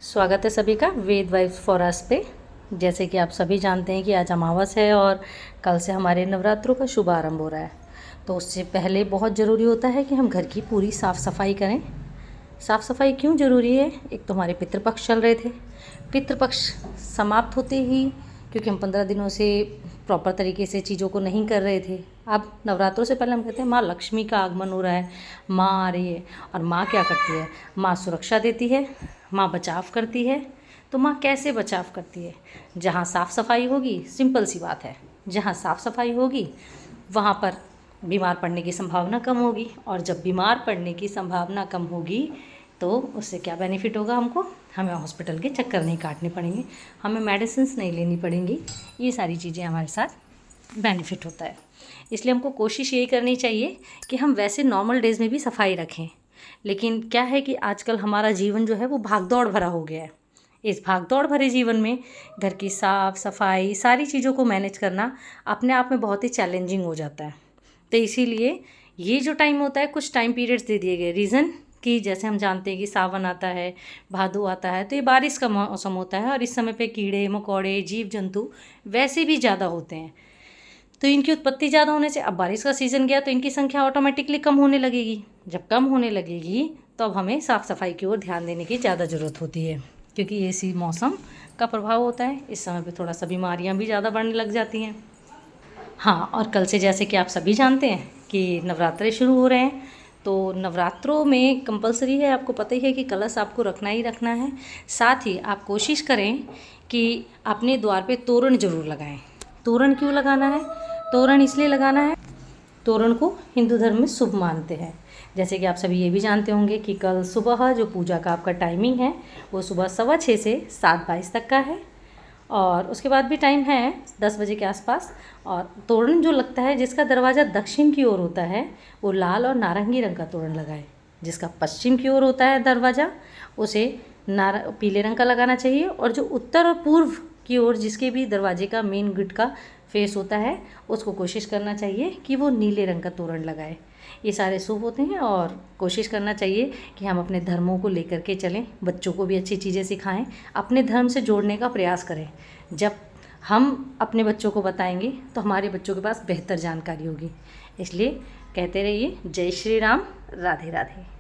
स्वागत है सभी का वेद वाइब्स फॉर अस पे। जैसे कि आप सभी जानते हैं कि आज अमावस है और कल से हमारे नवरात्रों का शुभ आरंभ हो रहा है। तो उससे पहले बहुत ज़रूरी होता है कि हम घर की पूरी साफ़ सफाई करें। साफ़ सफाई क्यों ज़रूरी है? एक तो हमारे पितृपक्ष चल रहे थे, पितृपक्ष समाप्त होते ही, क्योंकि हम 15 दिनों से प्रॉपर तरीके से चीज़ों को नहीं कर रहे थे। अब नवरात्रों से पहले हम कहते हैं माँ लक्ष्मी का आगमन हो रहा है, माँ आ रही है। और माँ क्या करती है? माँ सुरक्षा देती है, माँ बचाव करती है। तो माँ कैसे बचाव करती है? जहाँ साफ़ सफाई होगी, सिंपल सी बात है, जहाँ साफ़ सफाई होगी वहाँ पर बीमार पड़ने की संभावना कम होगी। और जब बीमार पड़ने की संभावना कम होगी तो उससे क्या बेनिफिट होगा? हमें हॉस्पिटल के चक्कर नहीं काटने पड़ेंगे, हमें मेडिसिन्स नहीं लेनी पड़ेंगी। ये सारी चीज़ें हमारे साथ बेनिफिट होता है। इसलिए हमको कोशिश यही करनी चाहिए कि हम वैसे नॉर्मल डेज़ में भी सफाई रखें। लेकिन क्या है कि आजकल हमारा जीवन जो है वो भागदौड़ भरा हो गया है। इस भागदौड़ भरे जीवन में घर की साफ़ सफाई सारी चीज़ों को मैनेज करना अपने आप में बहुत ही चैलेंजिंग हो जाता है। तो इसीलिए ये जो टाइम होता है, कुछ टाइम पीरियड्स दे दिए गए। रीज़न कि जैसे हम जानते हैं कि सावन आता है, भादो आता है, तो ये बारिश का मौसम होता है और इस समय पे कीड़े मकोड़े जीव जंतु वैसे भी ज़्यादा होते हैं। तो इनकी उत्पत्ति ज़्यादा होने से अब बारिश का सीज़न गया तो इनकी संख्या ऑटोमेटिकली कम होने लगेगी। जब कम होने लगेगी तो अब हमें साफ़ सफाई की ओर ध्यान देने की ज़्यादा ज़रूरत होती है, क्योंकि ये इसी मौसम का प्रभाव होता है। इस समय पे थोड़ा सा बीमारियां भी ज़्यादा बढ़ने लग जाती हैं। हाँ, और कल से जैसे कि आप सभी जानते हैं कि नवरात्रे शुरू हो रहे हैं। तो नवरात्रों में कंपलसरी है, आपको पता ही है कि कलश आपको रखना ही रखना है। साथ ही आप कोशिश करें कि अपने द्वार पे तोरण ज़रूर लगाएं। तोरण क्यों लगाना है? तोरण इसलिए लगाना है, तोरण को हिंदू धर्म में शुभ मानते हैं। जैसे कि आप सभी ये भी जानते होंगे कि कल सुबह जो पूजा का आपका टाइमिंग है वो सुबह 6:15 से 7:22 तक का है। और उसके बाद भी टाइम है 10 बजे के आसपास। और तोरण जो लगता है, जिसका दरवाज़ा दक्षिण की ओर होता है, वो लाल और नारंगी रंग का तोरण लगाए। जिसका पश्चिम की ओर होता है दरवाज़ा, उसे पीले रंग का लगाना चाहिए। और जो उत्तर और पूर्व की ओर जिसके भी दरवाजे का मेन गेट का फेस होता है, उसको कोशिश करना चाहिए कि वो नीले रंग का तोरण लगाए। ये सारे शुभ होते हैं और कोशिश करना चाहिए कि हम अपने धर्मों को लेकर के चलें, बच्चों को भी अच्छी चीज़ें सिखाएं, अपने धर्म से जोड़ने का प्रयास करें। जब हम अपने बच्चों को बताएंगे तो हमारे बच्चों के पास बेहतर जानकारी होगी। इसलिए कहते रहिए जय श्री राम, राधे राधे।